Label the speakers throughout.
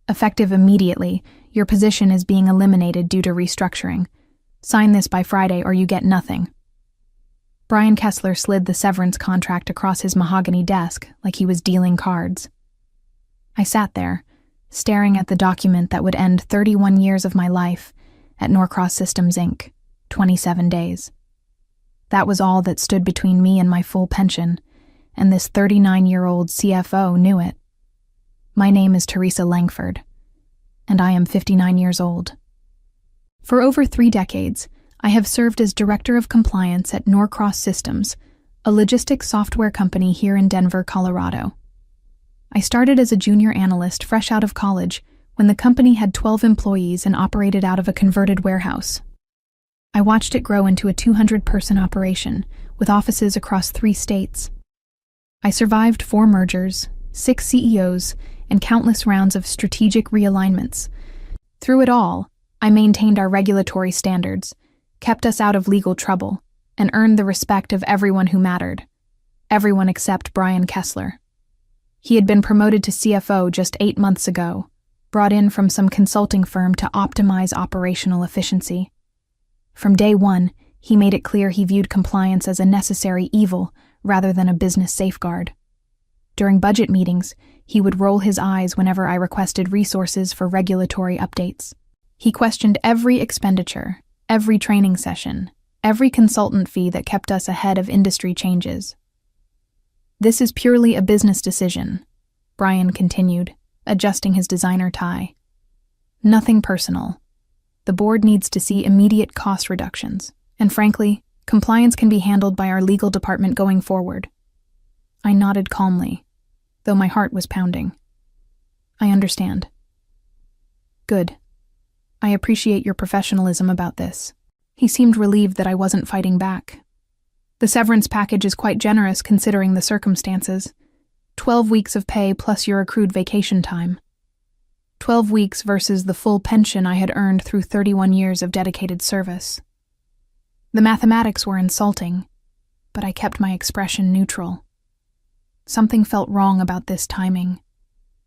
Speaker 1: Effective immediately, your position is being eliminated due to restructuring. Sign this by Friday or you get nothing. Brian Kessler slid the severance contract across his mahogany desk like he was dealing cards. I sat there, staring at the document that would end 31 years of my life at Norcross Systems, Inc., 27 days. That was all that stood between me and my full pension, and this 39-year-old CFO knew it. My name is Teresa Langford, and I am 59 years old. For over 3 decades, I have served as Director of Compliance at Norcross Systems, a logistics software company here in Denver, Colorado. I started as a junior analyst fresh out of college when the company had 12 employees and operated out of a converted warehouse. I watched it grow into a 200-person operation with offices across 3 states. I survived 4 mergers, 6 CEOs, and countless rounds of strategic realignments. Through it all, I maintained our regulatory standards, kept us out of legal trouble, and earned the respect of everyone who mattered. Everyone except Brian Kessler. He had been promoted to CFO just 8 months ago, brought in from some consulting firm to optimize operational efficiency. From day one, he made it clear he viewed compliance as a necessary evil rather than a business safeguard. During budget meetings, he would roll his eyes whenever I requested resources for regulatory updates. He questioned every expenditure, every training session, every consultant fee that kept us ahead of industry changes. "This is purely a business decision," Brian continued, adjusting his designer tie. "Nothing personal. The board needs to see immediate cost reductions, and frankly, compliance can be handled by our legal department going forward." I nodded calmly, though my heart was pounding. "I understand." "Good. I appreciate your professionalism about this." He seemed relieved that I wasn't fighting back. "The severance package is quite generous considering the circumstances. 12 weeks of pay plus your accrued vacation time. 12 weeks versus the full pension I had earned through 31 years of dedicated service." The mathematics were insulting, but I kept my expression neutral. Something felt wrong about this timing.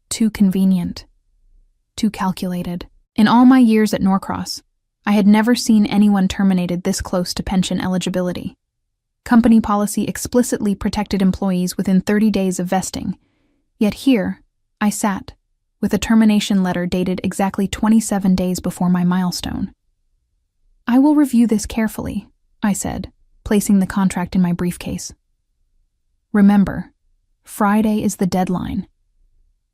Speaker 1: Too convenient. Too calculated. In all my years at Norcross, I had never seen anyone terminated this close to pension eligibility. Company policy explicitly protected employees within 30 days of vesting, yet here I sat, with a termination letter dated exactly 27 days before my milestone. "I will review this carefully," I said, placing the contract in my briefcase. "Remember, Friday is the deadline.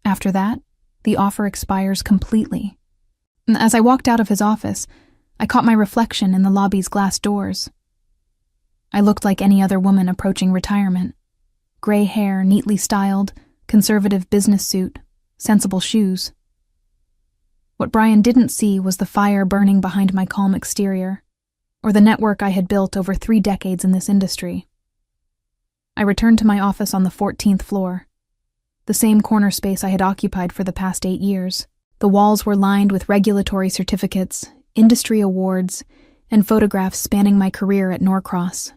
Speaker 1: After that, the offer expires completely." As I walked out of his office, I caught my reflection in the lobby's glass doors. I looked like any other woman approaching retirement. Gray hair, neatly styled, conservative business suit, sensible shoes. What Brian didn't see was the fire burning behind my calm exterior, or the network I had built over 3 decades in this industry. I returned to my office on the 14th floor, the same corner space I had occupied for the past 8 years. The walls were lined with regulatory certificates, industry awards, and photographs spanning my career at Norcross.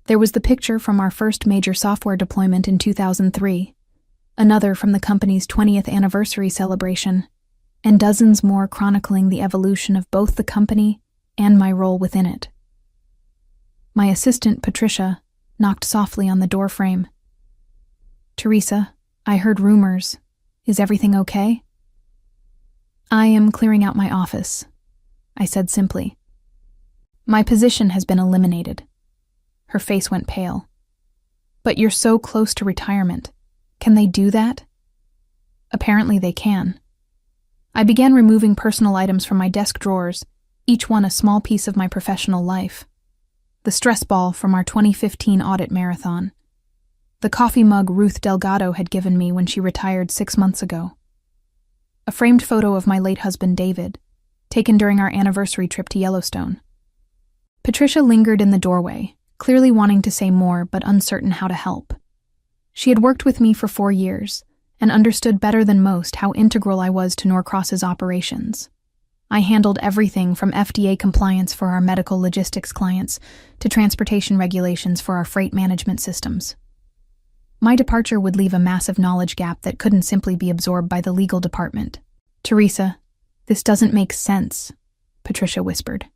Speaker 1: There was the picture from our first major software deployment in 2003, another from the company's 20th anniversary celebration, and dozens more chronicling the evolution of both the company and my role within it. My assistant, Patricia, knocked softly on the doorframe. "Teresa, I heard rumors. Is everything okay?" "I am clearing out my office," I said simply. "My position has been eliminated." Her face went pale. "But you're so close to retirement. Can they do that?" "Apparently they can." I began removing personal items from my desk drawers, each one a small piece of my professional life. The stress ball from our 2015 audit marathon. The coffee mug Ruth Delgado had given me when she retired 6 months ago. A framed photo of my late husband David, taken during our anniversary trip to Yellowstone. Patricia lingered in the doorway, clearly wanting to say more but uncertain how to help. She had worked with me for 4 years and understood better than most how integral I was to Norcross's operations. I handled everything from FDA compliance for our medical logistics clients to transportation regulations for our freight management systems. My departure would leave a massive knowledge gap that couldn't simply be absorbed by the legal department. "Teresa, this doesn't make sense," Patricia whispered.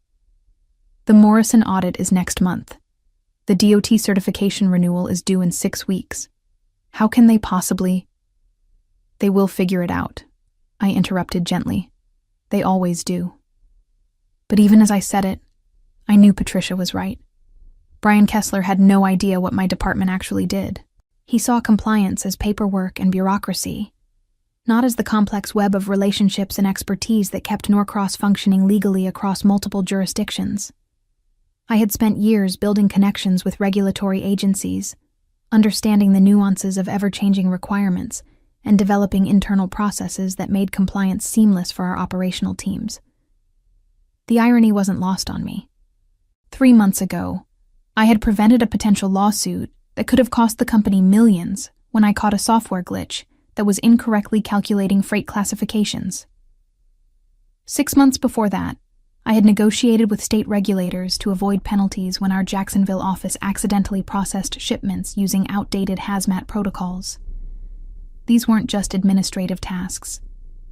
Speaker 1: "The Morrison audit is next month. The DOT certification renewal is due in 6 weeks. How can they possibly—" "They will figure it out," I interrupted gently. "They always do." But even as I said it, I knew Patricia was right. Brian Kessler had no idea what my department actually did. He saw compliance as paperwork and bureaucracy, not as the complex web of relationships and expertise that kept Norcross functioning legally across multiple jurisdictions. I had spent years building connections with regulatory agencies, understanding the nuances of ever-changing requirements, and developing internal processes that made compliance seamless for our operational teams. The irony wasn't lost on me. 3 months ago, I had prevented a potential lawsuit that could have cost the company millions when I caught a software glitch that was incorrectly calculating freight classifications. 6 months before that, I had negotiated with state regulators to avoid penalties when our Jacksonville office accidentally processed shipments using outdated hazmat protocols. These weren't just administrative tasks.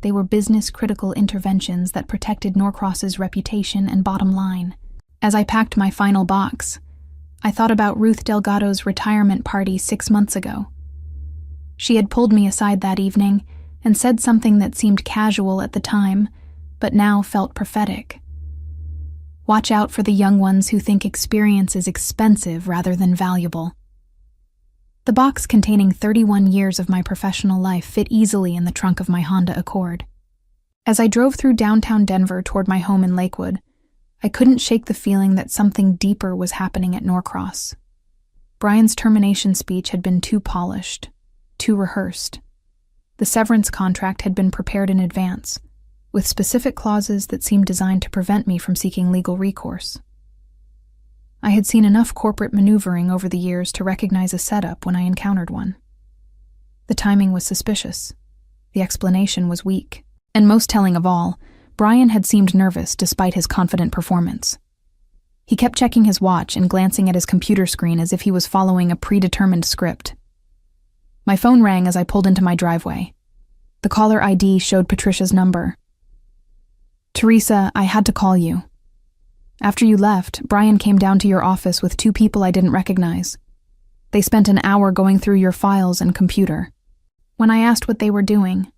Speaker 1: They were business-critical interventions that protected Norcross's reputation and bottom line. As I packed my final box, I thought about Ruth Delgado's retirement party 6 months ago. She had pulled me aside that evening and said something that seemed casual at the time, but now felt prophetic. "Watch out for the young ones who think experience is expensive rather than valuable." The box containing 31 years of my professional life fit easily in the trunk of my Honda Accord. As I drove through downtown Denver toward my home in Lakewood, I couldn't shake the feeling that something deeper was happening at Norcross. Brian's termination speech had been too polished, too rehearsed. The severance contract had been prepared in advance, with specific clauses that seemed designed to prevent me from seeking legal recourse. I had seen enough corporate maneuvering over the years to recognize a setup when I encountered one. The timing was suspicious. The explanation was weak. And most telling of all, Brian had seemed nervous despite his confident performance. He kept checking his watch and glancing at his computer screen as if he was following a predetermined script. My phone rang as I pulled into my driveway. The caller ID showed Patricia's number. "Teresa, I had to call you. After you left, Brian came down to your office with 2 people I didn't recognize. They spent an hour going through your files and computer. When I asked what they were doing,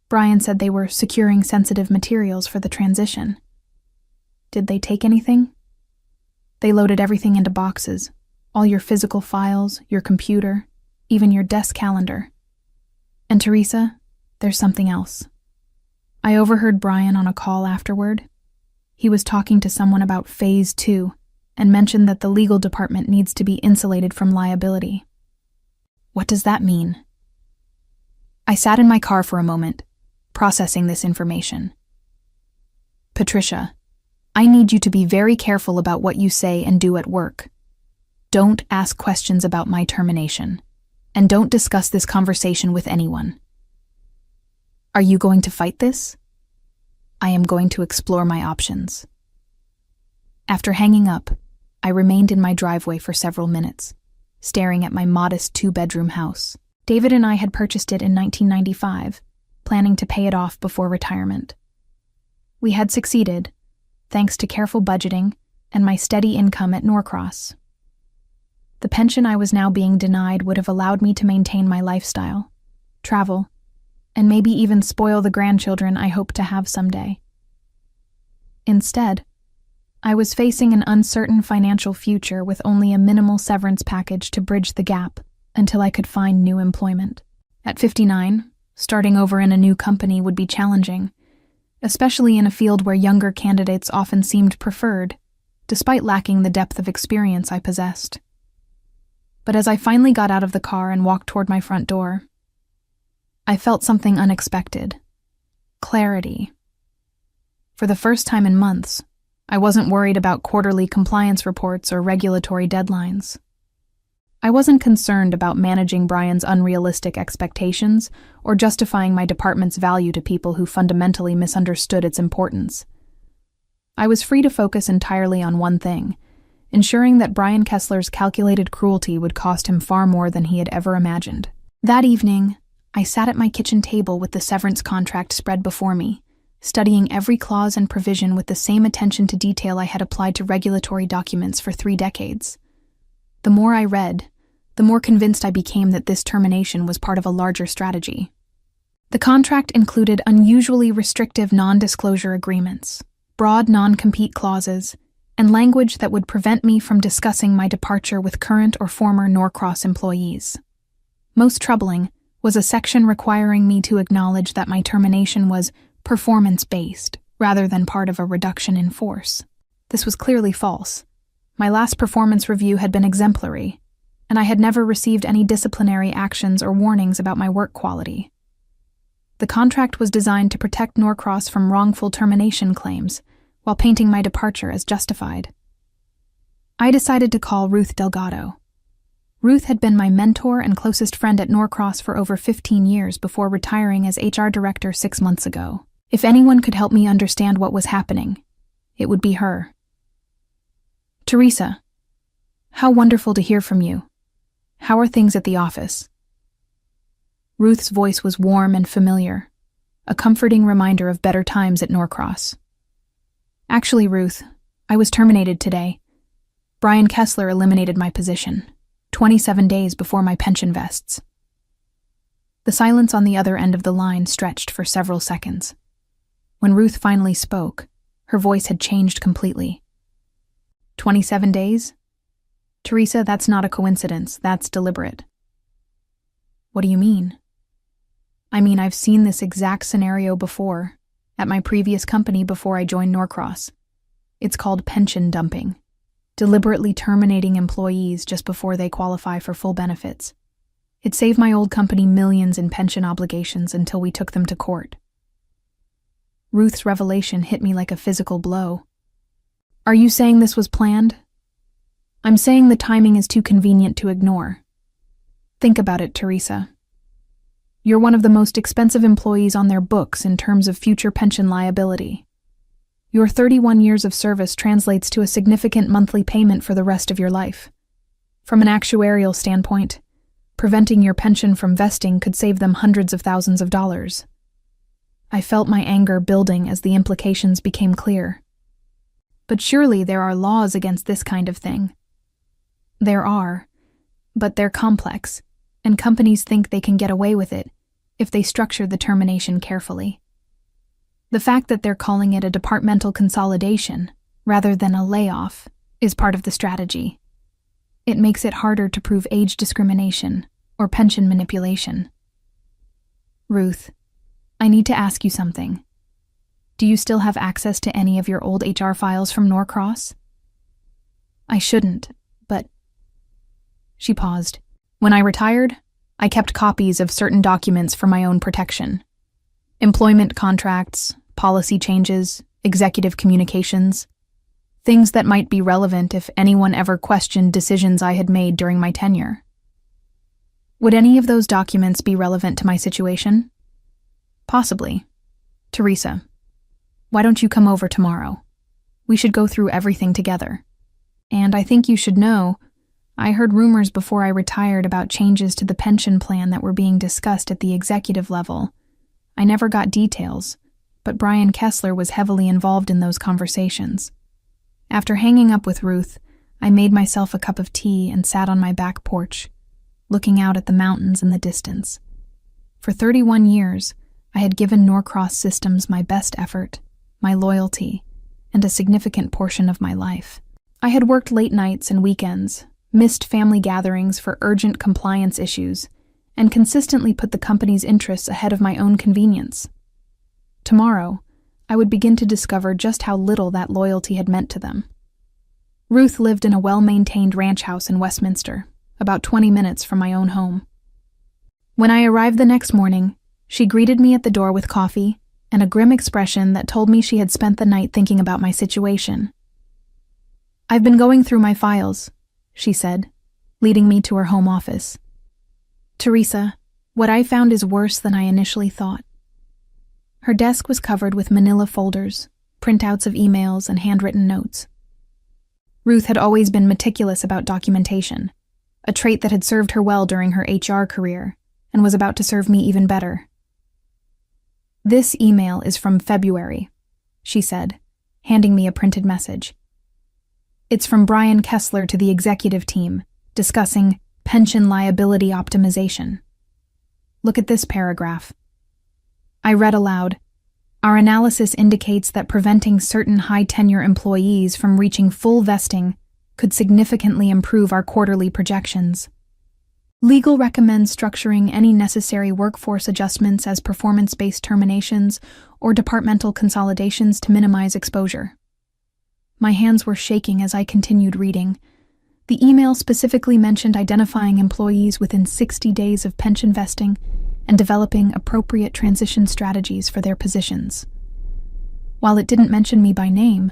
Speaker 1: Brian said they were securing sensitive materials for the transition." "Did they take anything?" "They loaded everything into boxes, all your physical files, your computer, even your desk calendar. And Teresa, there's something else." I overheard Brian on a call afterward. He was talking to someone about Phase 2 and mentioned that the legal department needs to be insulated from liability. "What does that mean?" I sat in my car for a moment, processing this information. "Patricia, I need you to be very careful about what you say and do at work. Don't ask questions about my termination, and don't discuss this conversation with anyone." "Are you going to fight this?" "I am going to explore my options." After hanging up, I remained in my driveway for several minutes, staring at my modest 2-bedroom house. David and I had purchased it in 1995, planning to pay it off before retirement. We had succeeded, thanks to careful budgeting and my steady income at Norcross. The pension I was now being denied would have allowed me to maintain my lifestyle, travel, and maybe even spoil the grandchildren I hope to have someday. Instead, I was facing an uncertain financial future with only a minimal severance package to bridge the gap until I could find new employment. At 59, starting over in a new company would be challenging, especially in a field where younger candidates often seemed preferred, despite lacking the depth of experience I possessed. But as I finally got out of the car and walked toward my front door, I felt something unexpected. Clarity. For the first time in months, I wasn't worried about quarterly compliance reports or regulatory deadlines. I wasn't concerned about managing Brian's unrealistic expectations or justifying my department's value to people who fundamentally misunderstood its importance. I was free to focus entirely on one thing: ensuring that Brian Kessler's calculated cruelty would cost him far more than he had ever imagined. That evening, I sat at my kitchen table with the severance contract spread before me, studying every clause and provision with the same attention to detail I had applied to regulatory documents for 3 decades. The more I read, the more convinced I became that this termination was part of a larger strategy. The contract included unusually restrictive non-disclosure agreements, broad non-compete clauses, and language that would prevent me from discussing my departure with current or former Norcross employees. Most troubling was a section requiring me to acknowledge that my termination was performance-based, rather than part of a reduction in force. This was clearly false. My last performance review had been exemplary, and I had never received any disciplinary actions or warnings about my work quality. The contract was designed to protect Norcross from wrongful termination claims, while painting my departure as justified. I decided to call Ruth Delgado. Ruth had been my mentor and closest friend at Norcross for over 15 years before retiring as HR director 6 months ago. If anyone could help me understand what was happening, it would be her. "Teresa, how wonderful to hear from you. How are things at the office?" Ruth's voice was warm and familiar, a comforting reminder of better times at Norcross. "Actually, Ruth, I was terminated today. Brian Kessler eliminated my position, 27 days before my pension vests." The silence on the other end of the line stretched for several seconds. When Ruth finally spoke, her voice had changed completely. 27 days? Teresa, that's not a coincidence, that's deliberate. What do you mean? I mean, I've seen this exact scenario before, at my previous company before I joined Norcross. It's called pension dumping, deliberately terminating employees just before they qualify for full benefits. It saved my old company millions in pension obligations until we took them to court. Ruth's revelation hit me like a physical blow. Are you saying this was planned? I'm saying the timing is too convenient to ignore. Think about it, Teresa. You're one of the most expensive employees on their books in terms of future pension liability. Your 31 years of service translates to a significant monthly payment for the rest of your life. From an actuarial standpoint, preventing your pension from vesting could save them hundreds of thousands of dollars. I felt my anger building as the implications became clear. But surely there are laws against this kind of thing. There are, but they're complex, and companies think they can get away with it if they structure the termination carefully. The fact that they're calling it a departmental consolidation rather than a layoff is part of the strategy. It makes it harder to prove age discrimination or pension manipulation. Ruth, I need to ask you something. Do you still have access to any of your old HR files from Norcross? I shouldn't, but... She paused. When I retired, I kept copies of certain documents for my own protection. Employment contracts, policy changes, executive communications. Things that might be relevant if anyone ever questioned decisions I had made during my tenure. Would any of those documents be relevant to my situation? Possibly. Teresa, why don't you come over tomorrow? We should go through everything together. And I think you should know, I heard rumors before I retired about changes to the pension plan that were being discussed at the executive level. I never got details, but Brian Kessler was heavily involved in those conversations. After hanging up with Ruth, I made myself a cup of tea and sat on my back porch, looking out at the mountains in the distance. For 31 years, I had given Norcross Systems my best effort, my loyalty, and a significant portion of my life. I had worked late nights and weekends, missed family gatherings for urgent compliance issues, and consistently put the company's interests ahead of my own convenience. Tomorrow, I would begin to discover just how little that loyalty had meant to them. Ruth lived in a well-maintained ranch house in Westminster, about 20 minutes from my own home. When I arrived the next morning, she greeted me at the door with coffee and a grim expression that told me she had spent the night thinking about my situation. "I've been going through my files," she said, leading me to her home office. "Teresa, what I found is worse than I initially thought." Her desk was covered with manila folders, printouts of emails, and handwritten notes. Ruth had always been meticulous about documentation, a trait that had served her well during her HR career and was about to serve me even better. "This email is from February," she said, handing me a printed message. "It's from Brian Kessler to the executive team, discussing pension liability optimization. Look at this paragraph." I read aloud, "Our analysis indicates that preventing certain high-tenure employees from reaching full vesting could significantly improve our quarterly projections. Legal recommends structuring any necessary workforce adjustments as performance-based terminations or departmental consolidations to minimize exposure." My hands were shaking as I continued reading. The email specifically mentioned identifying employees within 60 days of pension vesting and developing appropriate transition strategies for their positions. While it didn't mention me by name,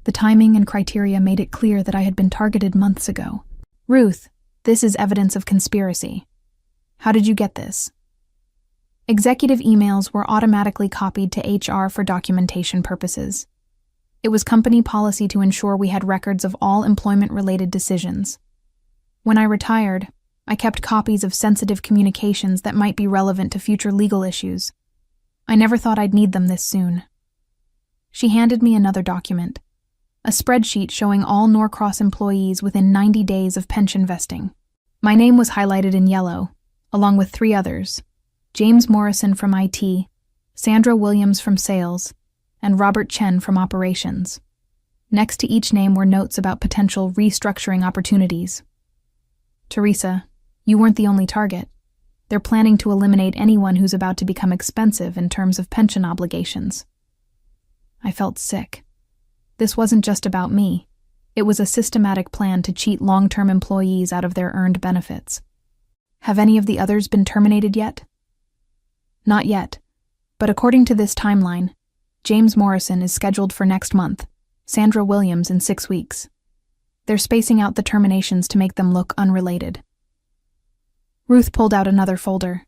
Speaker 1: the timing and criteria made it clear that I had been targeted months ago. "Ruth, this is evidence of conspiracy. How did you get this?" Executive emails were automatically copied to HR for documentation purposes. It was company policy to ensure we had records of all employment-related decisions. When I retired, I kept copies of sensitive communications that might be relevant to future legal issues. I never thought I'd need them this soon. She handed me another document, a spreadsheet showing all Norcross employees within 90 days of pension vesting. My name was highlighted in yellow, along with 3 others: James Morrison from IT, Sandra Williams from Sales, and Robert Chen from Operations. Next to each name were notes about potential restructuring opportunities. "Teresa, you weren't the only target. They're planning to eliminate anyone who's about to become expensive in terms of pension obligations." I felt sick. This wasn't just about me. It was a systematic plan to cheat long-term employees out of their earned benefits. "Have any of the others been terminated yet?" "Not yet, but according to this timeline, James Morrison is scheduled for next month, Sandra Williams in 6 weeks. They're spacing out the terminations to make them look unrelated." Ruth pulled out another folder,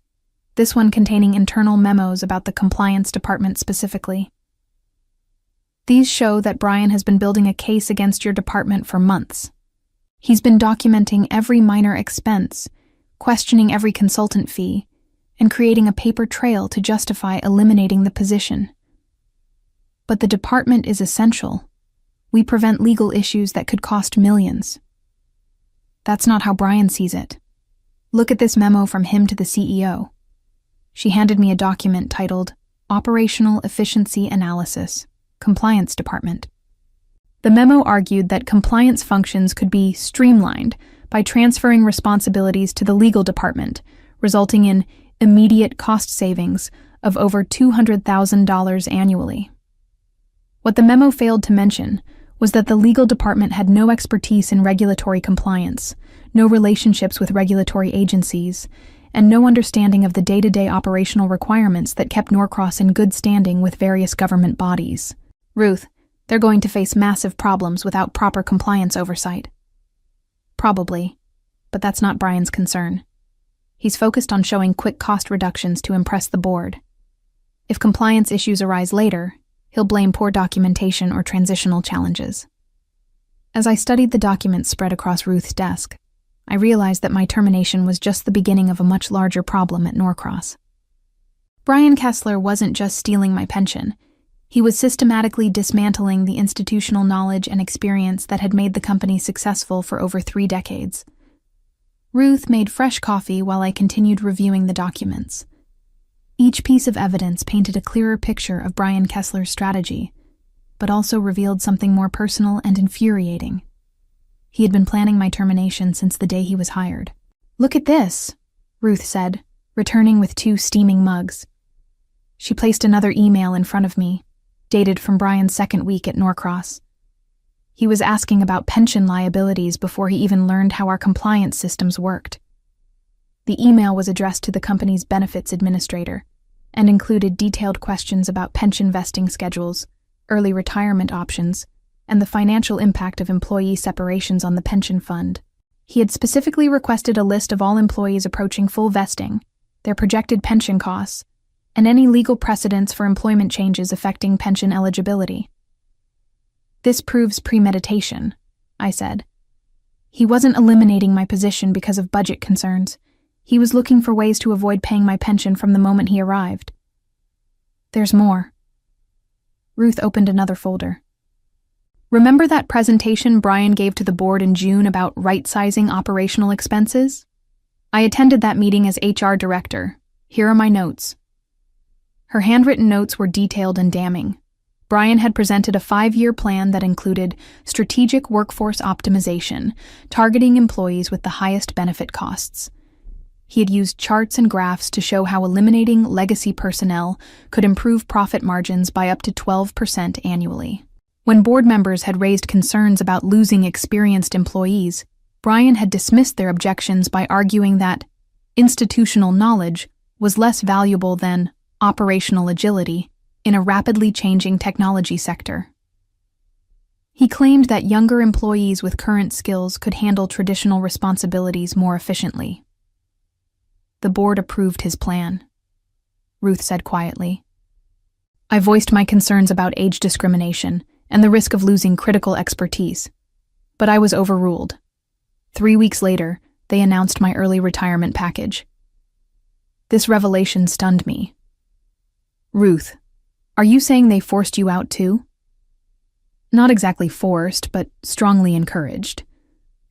Speaker 1: this one containing internal memos about the compliance department specifically. "These show that Brian has been building a case against your department for months. He's been documenting every minor expense, questioning every consultant fee, and creating a paper trail to justify eliminating the position. But the department is essential. We prevent legal issues that could cost millions." "That's not how Brian sees it. Look at this memo from him to the CEO." She handed me a document titled Operational Efficiency Analysis, Compliance Department. The memo argued that compliance functions could be streamlined by transferring responsibilities to the legal department, resulting in immediate cost savings of over $200,000 annually. What the memo failed to mention was that the legal department had no expertise in regulatory compliance, no relationships with regulatory agencies, and no understanding of the day-to-day operational requirements that kept Norcross in good standing with various government bodies. "Ruth, they're going to face massive problems without proper compliance oversight." "Probably, but that's not Brian's concern. He's focused on showing quick cost reductions to impress the board. If compliance issues arise later, he'll blame poor documentation or transitional challenges." As I studied the documents spread across Ruth's desk, I realized that my termination was just the beginning of a much larger problem at Norcross. Brian Kessler wasn't just stealing my pension. He was systematically dismantling the institutional knowledge and experience that had made the company successful for over 3 decades. Ruth made fresh coffee while I continued reviewing the documents. Each piece of evidence painted a clearer picture of Brian Kessler's strategy, but also revealed something more personal and infuriating. He had been planning my termination since the day he was hired. "Look at this," Ruth said, returning with 2 steaming mugs. She placed another email in front of me, dated from Brian's 2nd week at Norcross. He was asking about pension liabilities before he even learned how our compliance systems worked. The email was addressed to the company's benefits administrator and included detailed questions about pension vesting schedules, early retirement options, and the financial impact of employee separations on the pension fund. He had specifically requested a list of all employees approaching full vesting, their projected pension costs, and any legal precedents for employment changes affecting pension eligibility. "This proves premeditation," I said. He wasn't eliminating my position because of budget concerns. He was looking for ways to avoid paying my pension from the moment he arrived. There's more. Ruth opened another folder. Remember that presentation Brian gave to the board in June about right-sizing operational expenses? I attended that meeting as HR director. Here are my notes. Her handwritten notes were detailed and damning. Brian had presented a 5-year plan that included strategic workforce optimization, targeting employees with the highest benefit costs. He had used charts and graphs to show how eliminating legacy personnel could improve profit margins by up to 12% annually. When board members had raised concerns about losing experienced employees, Brian had dismissed their objections by arguing that institutional knowledge was less valuable than operational agility in a rapidly changing technology sector. He claimed that younger employees with current skills could handle traditional responsibilities more efficiently. The board approved his plan, Ruth said quietly. I voiced my concerns about age discrimination and the risk of losing critical expertise, but I was overruled. 3 weeks later, they announced my early retirement package. This revelation stunned me. Ruth, are you saying they forced you out too? Not exactly forced, but strongly encouraged.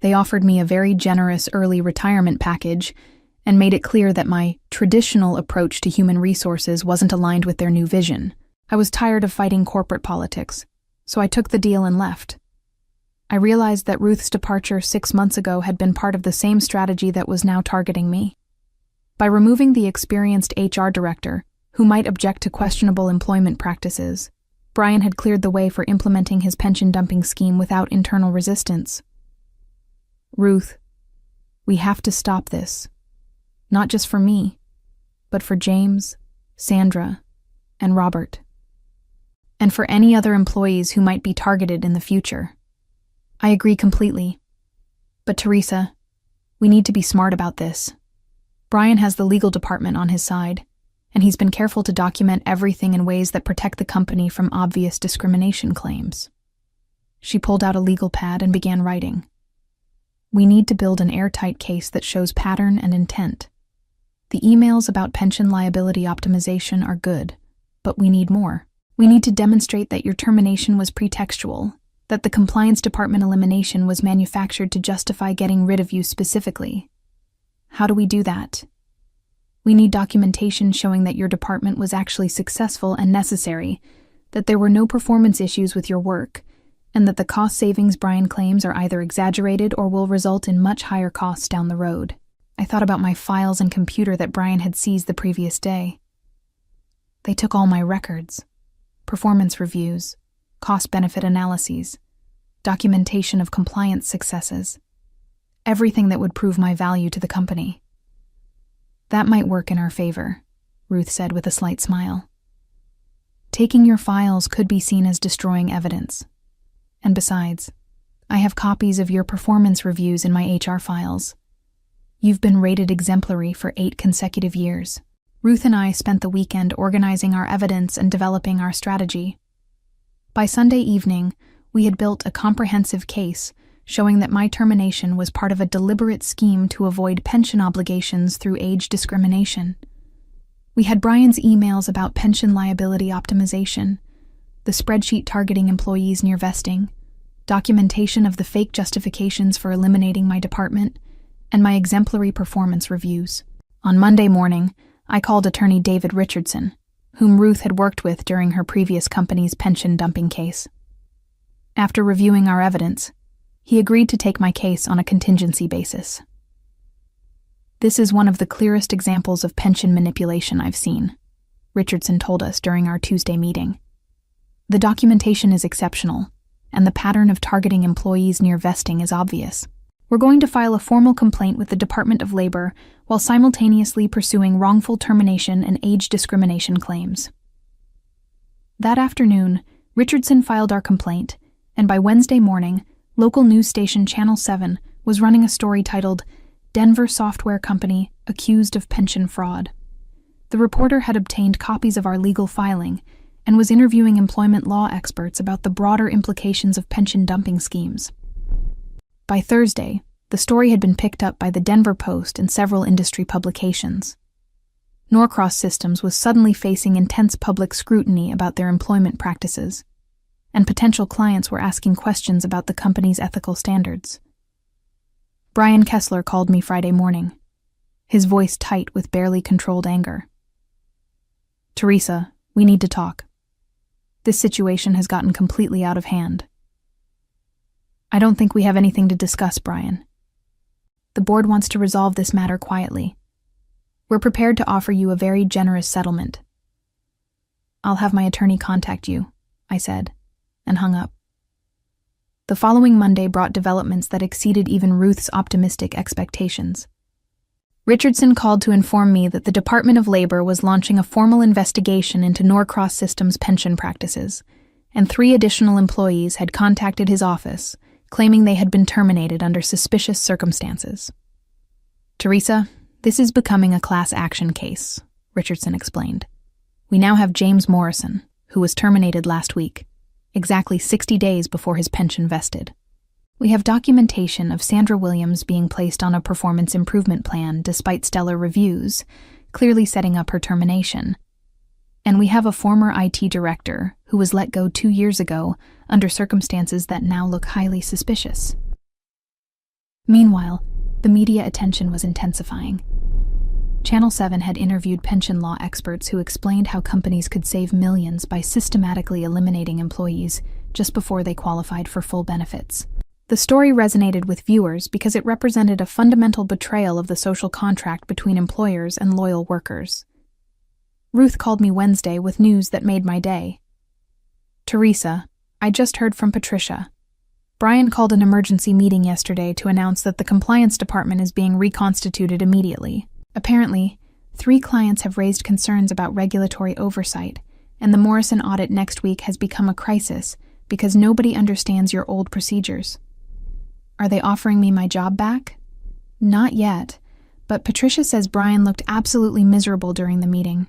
Speaker 1: They offered me a very generous early retirement package and made it clear that my traditional approach to human resources wasn't aligned with their new vision. I was tired of fighting corporate politics, so I took the deal and left. I realized that Ruth's departure 6 months ago had been part of the same strategy that was now targeting me. By removing the experienced HR director, who might object to questionable employment practices, Brian had cleared the way for implementing his pension dumping scheme without internal resistance. Ruth, we have to stop this. Not just for me, but for James, Sandra, and Robert. And for any other employees who might be targeted in the future. I agree completely. But Teresa, we need to be smart about this. Brian has the legal department on his side, and he's been careful to document everything in ways that protect the company from obvious discrimination claims. She pulled out a legal pad and began writing. We need to build an airtight case that shows pattern and intent. The emails about pension liability optimization are good, but we need more. We need to demonstrate that your termination was pretextual, that the compliance department elimination was manufactured to justify getting rid of you specifically. How do we do that? We need documentation showing that your department was actually successful and necessary, that there were no performance issues with your work, and that the cost savings Brian claims are either exaggerated or will result in much higher costs down the road. I thought about my files and computer that Brian had seized the previous day. They took all my records, performance reviews, cost-benefit analyses, documentation of compliance successes, everything that would prove my value to the company. That might work in our favor, Ruth said with a slight smile. Taking your files could be seen as destroying evidence. And besides, I have copies of your performance reviews in my HR files. You've been rated exemplary for 8 consecutive years. Ruth and I spent the weekend organizing our evidence and developing our strategy. By Sunday evening, we had built a comprehensive case showing that my termination was part of a deliberate scheme to avoid pension obligations through age discrimination. We had Brian's emails about pension liability optimization, the spreadsheet targeting employees near vesting, documentation of the fake justifications for eliminating my department, and my exemplary performance reviews. On Monday morning, I called attorney David Richardson, whom Ruth had worked with during her previous company's pension dumping case. After reviewing our evidence, he agreed to take my case on a contingency basis. This is one of the clearest examples of pension manipulation I've seen, Richardson told us during our Tuesday meeting. The documentation is exceptional, and the pattern of targeting employees near vesting is obvious. We're going to file a formal complaint with the Department of Labor while simultaneously pursuing wrongful termination and age discrimination claims. That afternoon, Richardson filed our complaint, and by Wednesday morning, local news station Channel 7 was running a story titled, "Denver Software Company Accused of Pension Fraud." The reporter had obtained copies of our legal filing and was interviewing employment law experts about the broader implications of pension dumping schemes. By Thursday, the story had been picked up by the Denver Post and several industry publications. Norcross Systems was suddenly facing intense public scrutiny about their employment practices, and potential clients were asking questions about the company's ethical standards. Brian Kessler called me Friday morning, his voice tight with barely controlled anger. "Teresa, we need to talk. This situation has gotten completely out of hand." "I don't think we have anything to discuss, Brian. The board wants to resolve this matter quietly. We're prepared to offer you a very generous settlement." "I'll have my attorney contact you," I said, and hung up. The following Monday brought developments that exceeded even Ruth's optimistic expectations. Richardson called to inform me that the Department of Labor was launching a formal investigation into Norcross Systems' pension practices, and 3 additional employees had contacted his office, claiming they had been terminated under suspicious circumstances. "Teresa, this is becoming a class action case," Richardson explained. "We now have James Morrison, who was terminated last week, exactly 60 days before his pension vested. We have documentation of Sandra Williams being placed on a performance improvement plan despite stellar reviews, clearly setting up her termination. And we have a former IT director who was let go 2 years ago under circumstances that now look highly suspicious." Meanwhile, the media attention was intensifying. Channel 7 had interviewed pension law experts who explained how companies could save millions by systematically eliminating employees just before they qualified for full benefits. The story resonated with viewers because it represented a fundamental betrayal of the social contract between employers and loyal workers. Ruth called me Wednesday with news that made my day. "Teresa, I just heard from Patricia. Brian called an emergency meeting yesterday to announce that the compliance department is being reconstituted immediately. Apparently, 3 clients have raised concerns about regulatory oversight, and the Morrison audit next week has become a crisis because nobody understands your old procedures." "Are they offering me my job back?" "Not yet, but Patricia says Brian looked absolutely miserable during the meeting.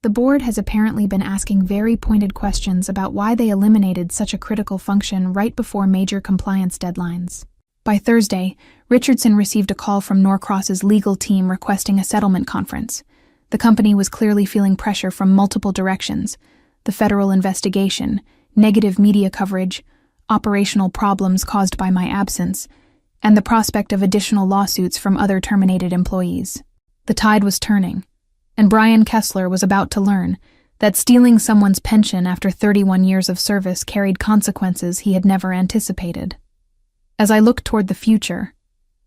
Speaker 1: The board has apparently been asking very pointed questions about why they eliminated such a critical function right before major compliance deadlines." By Thursday, Richardson received a call from Norcross's legal team requesting a settlement conference. The company was clearly feeling pressure from multiple directions: the federal investigation, negative media coverage, operational problems caused by my absence, and the prospect of additional lawsuits from other terminated employees. The tide was turning, and Brian Kessler was about to learn that stealing someone's pension after 31 years of service carried consequences he had never anticipated. As I looked toward the future,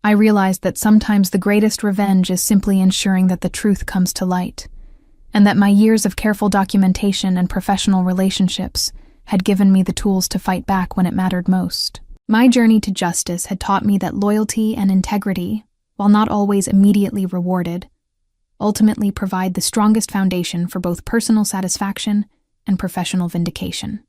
Speaker 1: I realized that sometimes the greatest revenge is simply ensuring that the truth comes to light, and that my years of careful documentation and professional relationships had given me the tools to fight back when it mattered most. My journey to justice had taught me that loyalty and integrity, while not always immediately rewarded, ultimately provide the strongest foundation for both personal satisfaction and professional vindication.